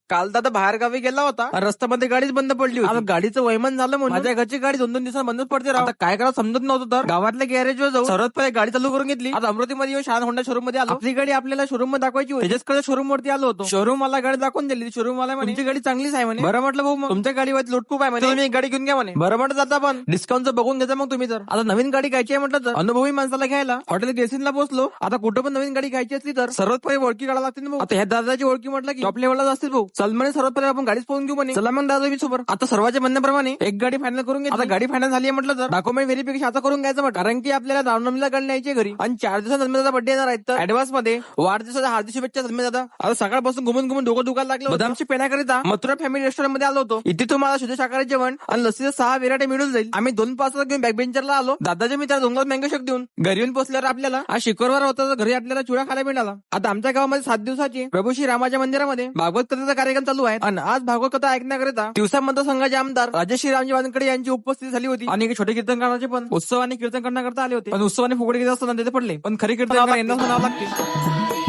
काल दादा बाहेर गावी गेला होता आणि रस्त्यामध्ये गाडीच बंद पडली होती. आता गाडीचं वैमान झालं म्हणून माझ्या घरची गाडी 2-2 दिवसात बंदच पडते राव. आता काय करावं समजत नव्हतं. तर गावातल्या गॅरेजवर जाऊन सर्वात पहिले गाडी चालू करून घेतली. आता अमरावतीमध्ये येऊन शान होंडा शोरूम मध्ये आलो. आपली गाडी आपल्याला शोरूम मध्ये दाखवायची होती. तेजसकडे शोरूम वरती आलो होतो. शोरूम मला गाडी दाखवून दिली. शोरूम वाला म्हणे तुमची गाडी चांगलीच आहे म्हणे. बरं म्हटलं भाऊ मग तुमच्या गाडीवर लोट खूप आहे म्हणे, तुम्ही एक गाडी घेऊन घ्या म्हणे. बरं म्हटलं जाता पण डिस्काउंटचं बघून घ्यायचं मग तुम्ही. तर आता नवीन गाडी घ्यायची आहे म्हटलं तर अनुभवी माणसाला घ्यायला हॉटेल गेसिनला पोहोचलो. आता कुठं पण नवीन गाडी घ्यायची असली तर सर्वात पहिले ओळखी काढायला लागते ना भाऊ. आता ह्या दादाची ओळखी म्हटलं की टॉप लेवलला असतील भाऊ. चल म्हणे सर्वात पहिले आपण गाडीच पाहून घेऊ म्हणे. चला मग दादा मी सोबत. आता सर्वांच्या म्हणण्याप्रमाणे एक गाडी फायनल करून घेतली. आता गाडी फायनल झाली आहे म्हटलं तर डॉक्युमेंट व्हेरिफिकेशन आता करून घ्यायचं म्हटलं, कारण की आपल्याला रामनवमीला गाडी न्यायची घरी आणि 4 दिवसात जन्मदादा बर्थडे येणार आहेत. तर ऍडव्हान्स मध्ये वाढदिवसाच्या हार्दिक शुभेच्छा जन्मदादा. आता सकाळपासून घुमून डोकं दुखायला लागलं. बदामची पेण्याकरिता मथुरा फॅमिली रेस्टॉरंट मध्ये आलो होतो. इथे तुम्हाला शुद्ध शाकाहारी जेवण आणि लसीचे 6 व्हेरायटी मिळून जाईल. आम्ही 2 पास घेऊन बॅक बेंचरला आलो. दादाच्या मित्र डोंगरात मँगो शेक देऊन घरी येऊन पोहोचल्यावर आपल्याला आज शुक्रवार होता तर घरी आपल्याला चुडा खायला मिळाला. आता आमच्या गावामध्ये 7 दिवसाची प्रभू श्री रामाच्या मंदिरामध्ये भागवत कथेचा कार्यक्रम चालू आहे आणि आज भागवत कथा ऐकण्याकरिता दिवसा मतदारसंघाचे आमदार राजश्री रामजी वानकडे यांची उपस्थिती झाली होती आणि छोटे कीर्तनकाराचे पण उत्सव आणि कीर्तन करण्याकरता आले होते. पण उत्सवाने फुगडे घेत असताना तिथे पडले, पण खरी कीर्तन यांनाच म्हणावं लागते.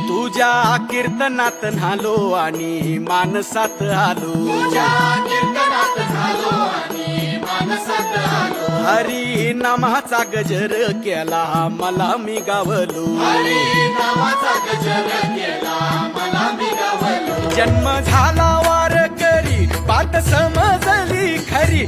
तुझ्या कीर्तनात नालो आणि मानसात आलो. हरी नामाचा गजर केला मला मी गावलो. जन्म झाला वार करी पाठ समजली खरी.